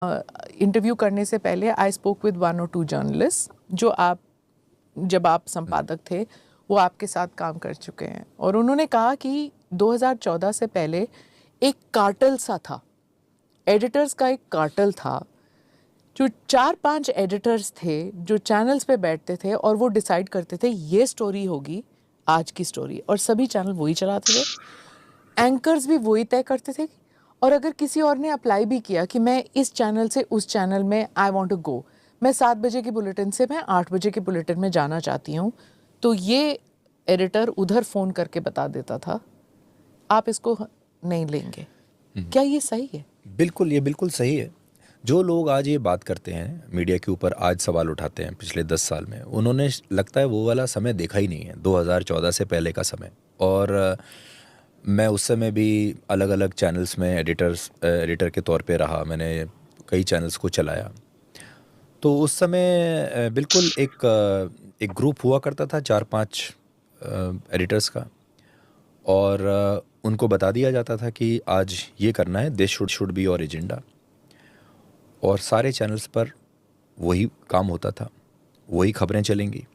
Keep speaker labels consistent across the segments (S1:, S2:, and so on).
S1: Interview करने से पहले आई स्पोक विद 1 और 2 जर्नलिस्ट जो जब आप संपादक थे वो आपके साथ काम कर चुके हैं, और उन्होंने कहा कि 2014 से पहले एक कार्टेल सा था, एडिटर्स का एक कार्टेल था, जो 4-5 एडिटर्स थे जो चैनल्स पे बैठते थे और वो डिसाइड करते थे ये स्टोरी होगी आज की स्टोरी, और सभी चैनल वही चलाते थे, एंकर्स भी वही तय करते थे। और अगर किसी और ने अप्लाई भी किया कि मैं इस चैनल से उस चैनल में आई वांट टू गो, मैं 7 बजे की बुलेटिन से मैं 8 बजे की बुलेटिन में जाना चाहती हूँ, तो ये एडिटर उधर फ़ोन करके बता देता था आप इसको नहीं लेंगे। क्या ये सही है?
S2: बिल्कुल, ये बिल्कुल सही है। जो लोग आज ये बात करते हैं, मीडिया के ऊपर आज सवाल उठाते हैं पिछले 10 साल में, उन्होंने लगता है वो वाला समय देखा ही नहीं है, 2014 से पहले का समय। और मैं उस समय भी अलग-अलग चैनल्स में एडिटर के तौर पे रहा, मैंने कई चैनल्स को चलाया। तो उस समय बिल्कुल एक ग्रुप हुआ करता था 4-5 एडिटर्स का, और उनको बता दिया जाता था कि आज ये करना है, this should be your agenda, और सारे चैनल्स पर वही काम होता था, वही खबरें चलेंगी।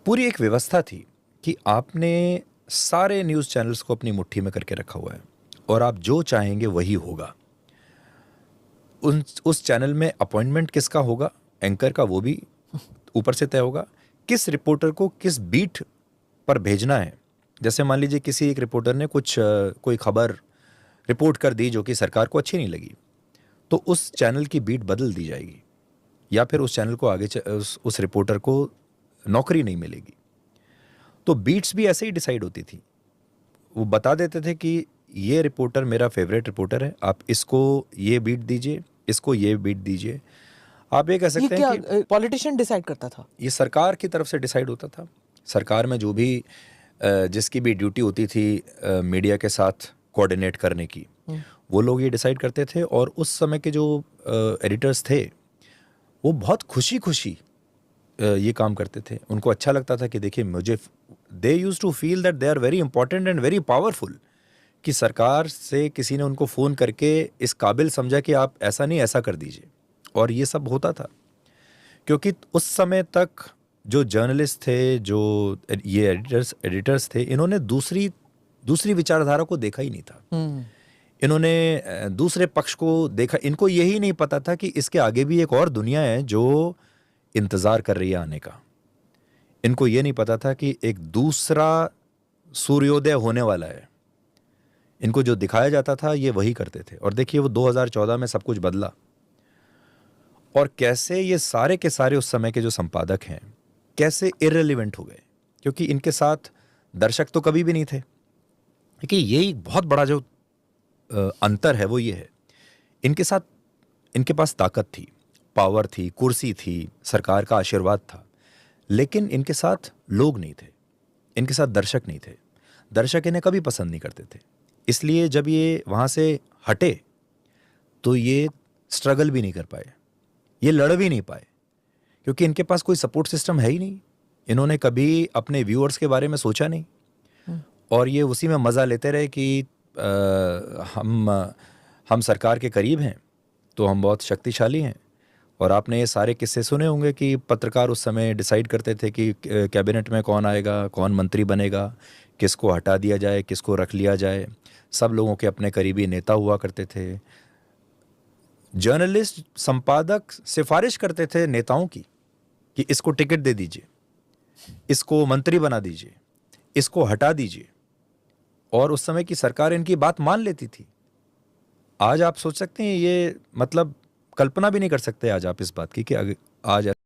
S2: पूरी एक व्यवस्था थी कि आपने सारे न्यूज़ चैनल्स को अपनी मुट्ठी में करके रखा हुआ है और आप जो चाहेंगे वही होगा। उस चैनल में अपॉइंटमेंट किसका होगा, एंकर का, वो भी ऊपर से तय होगा। किस रिपोर्टर को किस बीट पर भेजना है, जैसे मान लीजिए किसी एक रिपोर्टर ने कोई खबर रिपोर्ट कर दी जो कि सरकार को अच्छी नहीं लगी, तो उस चैनल की बीट बदल दी जाएगी, या फिर उस चैनल को आगे उस रिपोर्टर को नौकरी नहीं मिलेगी। तो बीट्स भी ऐसे ही डिसाइड होती थी। वो बता देते थे कि ये रिपोर्टर मेरा फेवरेट रिपोर्टर है, आप इसको ये बीट दीजिए, इसको ये बीट दीजिए। आप ये कह सकते हैं कि
S1: पॉलिटिशियन डिसाइड करता था?
S2: ये सरकार की तरफ से डिसाइड होता था। सरकार में जो भी जिसकी भी ड्यूटी होती थी मीडिया के साथ कोऑर्डिनेट करने की, वो लोग ये डिसाइड करते थे। और उस समय के जो एडिटर्स थे वो बहुत खुशी खुशी ये काम करते थे। उनको अच्छा लगता था कि देखिए, they used to feel that they are very important and very powerful, कि सरकार से किसी ने उनको फ़ोन करके इस काबिल समझा कि आप ऐसा नहीं ऐसा कर दीजिए। और ये सब होता था क्योंकि उस समय तक जो जर्नलिस्ट थे, जो ये एडिटर्स थे, इन्होंने दूसरी विचारधारा को देखा ही नहीं था। इन्होंने दूसरे पक्ष को देखा। इनको यही नहीं पता था कि इसके आगे भी एक और दुनिया है जो इंतज़ार कर रही है आने का। इनको ये नहीं पता था कि एक दूसरा सूर्योदय होने वाला है। इनको जो दिखाया जाता था ये वही करते थे। और देखिए, वो 2014 में सब कुछ बदला, और कैसे ये सारे के सारे उस समय के जो संपादक हैं कैसे इररिलेवेंट हो गए, क्योंकि इनके साथ दर्शक तो कभी भी नहीं थे। क्योंकि यही बहुत बड़ा जो अंतर है वो ये है, इनके पास ताकत थी, पावर थी, कुर्सी थी, सरकार का आशीर्वाद था, लेकिन इनके साथ लोग नहीं थे, इनके साथ दर्शक नहीं थे। दर्शक इन्हें कभी पसंद नहीं करते थे। इसलिए जब ये वहाँ से हटे तो ये स्ट्रगल भी नहीं कर पाए, ये लड़ भी नहीं पाए, क्योंकि इनके पास कोई सपोर्ट सिस्टम है ही नहीं। इन्होंने कभी अपने व्यूअर्स के बारे में सोचा नहीं, और ये उसी में मज़ा लेते रहे कि हम सरकार के करीब हैं तो हम बहुत शक्तिशाली हैं। और आपने ये सारे किस्से सुने होंगे कि पत्रकार उस समय डिसाइड करते थे कि कैबिनेट में कौन आएगा, कौन मंत्री बनेगा, किसको हटा दिया जाए, किसको रख लिया जाए। सब लोगों के अपने करीबी नेता हुआ करते थे। जर्नलिस्ट, संपादक सिफारिश करते थे नेताओं की कि इसको टिकट दे दीजिए, इसको मंत्री बना दीजिए, इसको हटा दीजिए, और उस समय की सरकार इनकी बात मान लेती थी। आज आप सोच सकते हैं, ये मतलब कल्पना भी नहीं कर सकते आज आप इस बात की कि आज